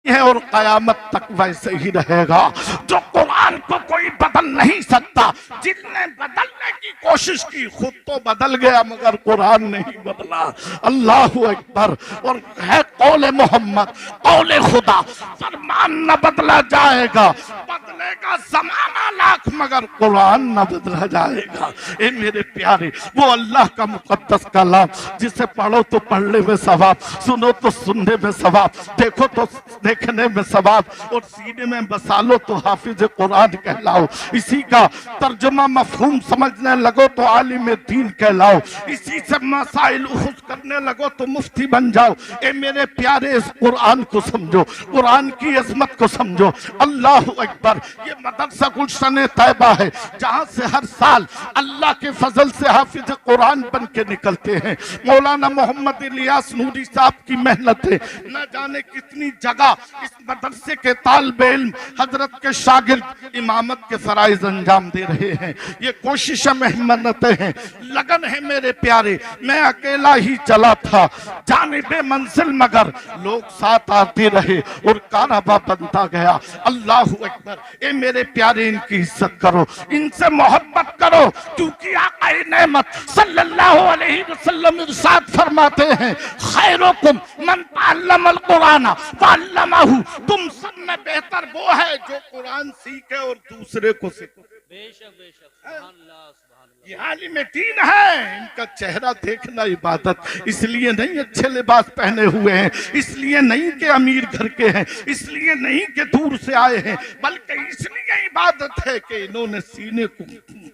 है और कयामत तक वैसे ही रहेगा। जो कुरान को कोई बदल नहीं सकता, जिसने बदलने की कोशिश की खुद तो बदल गया मगर कुरान नहीं बदला। अल्लाह अकबर। और है कौले मोहम्मद, कौले खुदा, फरमान न बदला जाएगा, बदलेगा जमाना लाख मगर कुरान न बदला जाएगा। ए मेरे प्यारे, वो अल्लाह का मुकद्दस कलाम जिसे पढ़ो तो पढ़ने में सवाब, सुनो तो सुनने में सवाब, देखो तो देखने में सवाब, और सीने में बसा लो तो हाफिज कुरान कहलाओ। इसी का तर्जुमा मफहूम समझने लगो तो आलिम दीन कहलाओ। इसी से मसाइल उखुज करने लगो तो मुफ्ती बन जाओ। ए मेरे प्यारे, इस कुरान को समझो, कुरान की अजमत को समझो। अल्लाह अकबर। ये मदरसा गुलशन तैयबा है जहाँ से हर साल अल्लाह के फजल से हाफिज कुरान बन के निकलते हैं। मौलाना मोहम्मद इलियास नूरी साहब की मेहनत है, न जाने कितनी जगह इस मदरसे के तालिब इल्म हजरत के शागिर्द इमामत के फराइज अंजाम दे रहे हैं। ये कोशिशें मेहनतें हैं, लगन है मेरे प्यारे। मैं अकेला ही चला था जानिबे मंजिल मगर लोग साथ आते रहे और कारवा बनता गया। अल्लाह अकबर। ए मेरे प्यारे, इनकी इज्जत करो, इनसे मोहब्बत करो, क्योंकि आका नेमत सल्लल्लाहु अलैहि वसल्लम इरशाद फरमाते हैं, खैरुकुम मन तअल्लमल कुरान वअल्लमहु। तुम सब में बेहतर वो है जो कुरान सीखे और दूसरे को सिखाए। बेशक बेशक, सुभान अल्लाह सुभान अल्लाह। ये आलिम दीन है, इनका चेहरा देखना इबादत। इसलिए नहीं अच्छे लिबास पहने हुए हैं, इसलिए नहीं कि अमीर घर के हैं, इसलिए नहीं कि दूर से आए हैं, बल्कि इसलिए इबादत है कि इन्होंने सीने को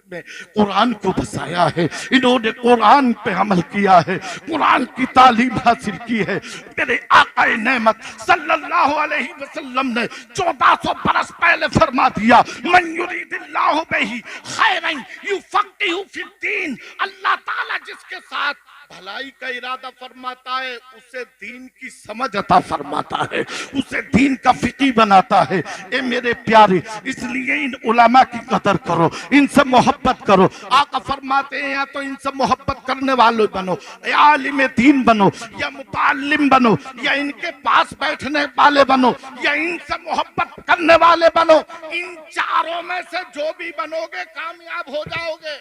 में कुरान को बसाया है, इन्होंने कुरान पे अमल किया है, कुरान की तालीम हासिल की है। मेरे आका नेमत सल्लल्लाहु अलैहि वसल्लम ने 1400 बरस पहले फरमा दिया, मन युरीदिल्लाहु बिही खैरन युफक्किहु फिद्दीन। अल्लाह ताला जिसके साथ भलाई का इरादा फरमाता है उसे दीन की समझ अता फरमाता है, उसे दीन का फिकी बनाता है। ए मेरे प्यारे, इसलिए इन उलमा की कदर करो, इनसे मोहब्बत करो। आका फरमाते हैं या तो इनसे मोहब्बत करने वाले बनो, या आलिम दीन बनो, या मुताल्लिम बनो, या इनके पास बैठने वाले बनो, या इनसे मोहब्बत करने वाले बनो। इन चारों में से जो भी बनोगे कामयाब हो जाओगे।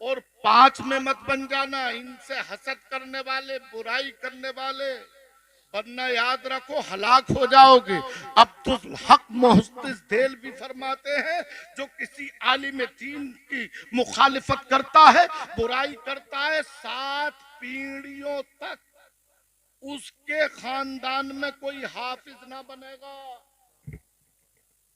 और 5 में मत बन जाना, इनसे हसद करने वाले, बुराई करने वाले, वरना याद रखो हलाक हो जाओगे। अब्दुल हक मुहस्तिस देल भी फरमाते हैं, जो किसी आलिम दीन की मुखालिफत करता है, बुराई करता है, 7 पीढ़ियों तक उसके खानदान में कोई हाफिज ना बनेगा।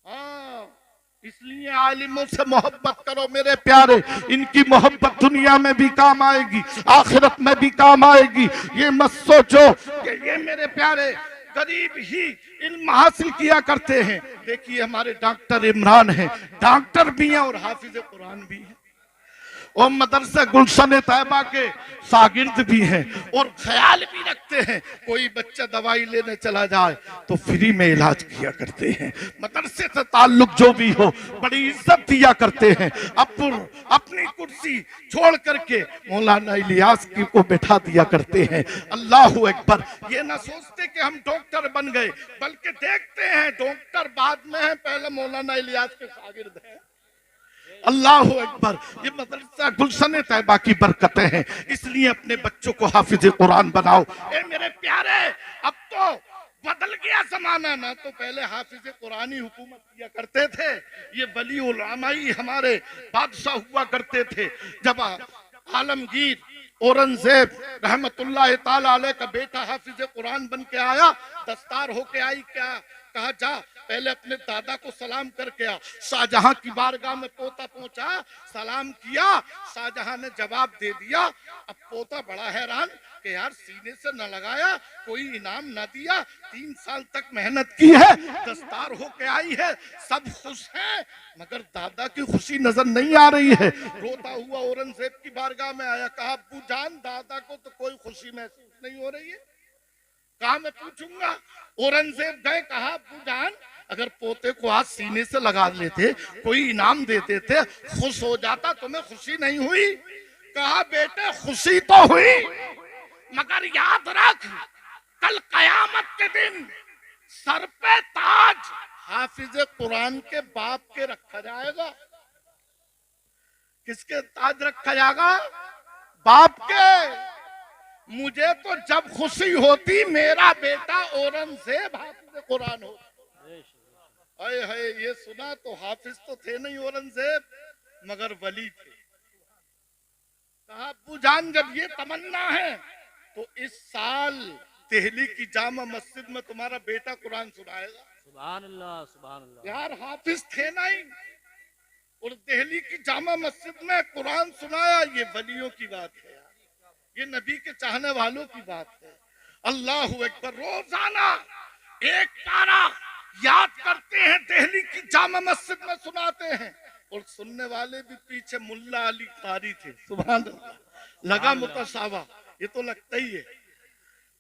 हाँ, इसलिए आलिमों से मोहब्बत करो मेरे प्यारे। इनकी मोहब्बत दुनिया में भी काम आएगी, आखिरत में भी काम आएगी। ये मत सोचो कि ये मेरे प्यारे गरीब ही इल्म हासिल किया करते हैं। देखिए हमारे डॉक्टर इमरान हैं, डॉक्टर भी हैं और हाफिज कुरान भी हैं, और मदरसा गुलशन तैयबा के शागिर्द भी हैं, और ख्याल भी रखते हैं कोई बच्चा दवाई लेने चला जाए तो फ्री में इलाज किया करते हैं। मदरसे से ताल्लुक जो भी हो बड़ी इज्जत दिया करते हैं। अपनी कुर्सी छोड़ करके मौलाना इलियास की को बैठा दिया करते हैं। अल्लाह अकबर। ये ना सोचते कि हम डॉक्टर बन गए, बल्कि देखते हैं डॉक्टर बाद में है, पहले मौलाना इलियास के शागिर्द हैं। अल्लाह अकबर। ये मदरसा गुलशन तैयबा की बरकतें हैं, इसलिए अपने बच्चों को हाफिज कुरान बनाओ। ए मेरे प्यारे, अब तो बदल गया जमाना, ना तो पहले हाफिज कुरानी हुकूमत किया करते थे, ये वली उलमाई हमारे बादशाह हुआ करते थे। जब आलमगीर औरंगजेब रहमतुल्लाह ताला अलैह का बेटा हाफिज कुरान बन के आया, दस्तार होके आई, क्या कहा, जा पहले अपने दादा को सलाम करके आ। शाहजहां की बारगाह में पोता पहुंचा, सलाम किया, शाहजहां ने जवाब दे दिया। अब पोता बड़ा हैरान कि यार सीने से न लगाया, कोई इनाम न दिया, 3 साल तक मेहनत की है, दस्तार होके आई है, सब खुश हैं, मगर दादा की खुशी नजर नहीं आ रही है। रोता हुआ औरंगजेब की बारगाह में आया, कहा अब्बू जान, दादा को तो कोई खुशी महसूस नहीं हो रही है। कहा मैं पूछूंगा। औरंगजेब गए, कहा अब्बू जान, अगर पोते को आज सीने से लगा लेते, कोई इनाम देते थे, खुश हो जाता, तुम्हें खुशी नहीं हुई? कहा बेटे खुशी तो हुई, मगर याद रख कल कयामत के दिन सर पे ताज हाफिज कुरान के बाप के रखा जाएगा। किसके ताज रखा जाएगा? बाप के। मुझे तो जब खुशी होती मेरा बेटा औरंगजेब हाफिज कुरान हो। हाय हाय, ये सुना तो हाफिज तो थे नहीं औरंगजेब, मगर वली थे। कहा अब्बू जान जब ये तमन्ना है तो इस साल दिल्ली की जामा मस्जिद में तुम्हारा बेटा कुरान सुनाएगा। सुभान अल्लाह, सुभान अल्लाह। यार हाफिज थे नहीं और दिल्ली की जामा मस्जिद में कुरान सुनाया, ये वलियों की बात है यार, ये नबी के चाहने वालों की बात है। अल्लाह अकबर। रोजाना एक पारा याद करते हैं, दिल्ली की जामा मस्जिद में सुनाते हैं और सुनने वाले भी पीछे मुल्ला अली कारी थे। सुभान अल्लाह। लगा मुतसावा, ये तो लगता ही है।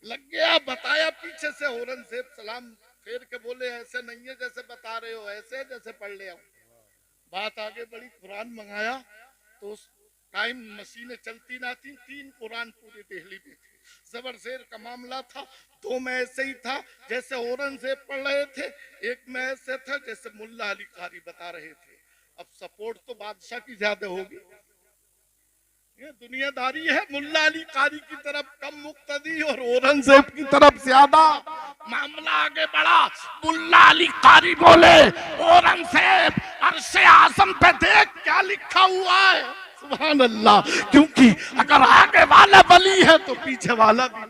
लग गया, बताया पीछे से औरंगजेब सलाम फेर के बोले ऐसे नहीं है जैसे बता रहे हो, ऐसे जैसे पढ़ ले आओ। बात आगे बढ़ी, कुरान मंगाया तो उस टाइम मशीनें चलती ना थी, 3 कुरान पूरी दिल्ली में थे। जबर शेर का मामला था। 2 में ऐसे ही था जैसे औरंगजेब पढ़ रहे थे, एक में ऐसे था जैसे मुल्ला अली कारी बता रहे थे। अब सपोर्ट तो बादशाह की ज्यादा होगी, ये दुनियादारी है। मुल्ला अली कारी की तरफ कम मुक्तदी और औरंगजेब की तरफ ज्यादा। मामला आगे बढ़ा, मुल्ला अली कारी बोले औरंगजेब अर्शे आज़म पे देख क्या लिखा हुआ है। सुभान अल्लाह। क्योंकि अगर आगे वाला वली है तो पीछे वाला भी।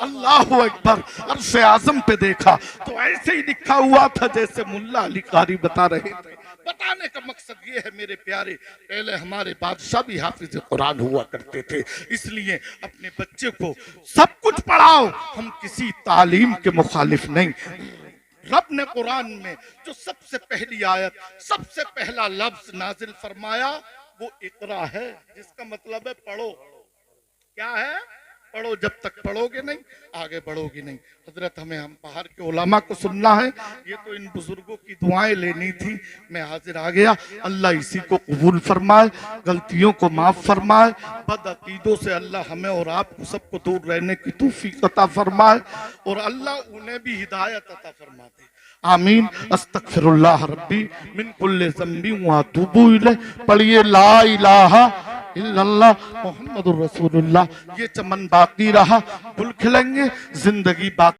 अल्लाह अकबर। अर्शे आज़म पे देखा तो ऐसे ही लिखा हुआ था जैसे मुल्ला अली कारी बता रहे थे। बताने का मकसद ये है मेरे प्यारे, पहले हमारे बादशाह भी हाफिज कुरान हुआ करते थे, इसलिए अपने बच्चे को सब कुछ पढ़ाओ। हम किसी तालीम के मुखालिफ नहीं। रब ने कुरान में जो सबसे पहली आयत, सबसे पहला लफ्ज नाजिल फरमाया वो इकरा है, जिसका मतलब है पढ़ो। क्या है? पढ़ो। जब तक पढ़ोगे नहीं आगे बढ़ोगे नहीं। हजरत हमें हम बाहर के उलमा को सुनना है, ये तो इन बुजुर्गों की दुआएं लेनी थी। मैं हाजिर आ गया। अल्लाह इसी को कबूल फरमाए, गलतियों को माफ फरमाए, बदअकीदों से अल्लाह हमें और आपको सबको दूर रहने की तौफीक अता फरमाए और अल्लाह उन्हें भी हिदायत अता फरमा दे। आमीन। अस्तगफिरुल्लाह रब्बी मिन कुल्li ज़ंबी व अतूबु इलैह। पढ़िए ला इलाहा इल्लल्लाह मुहम्मदुर रसूलुल्लाह। ये चमन बाकी रहा, फूल खिलेंगे, जिंदगी बाकी।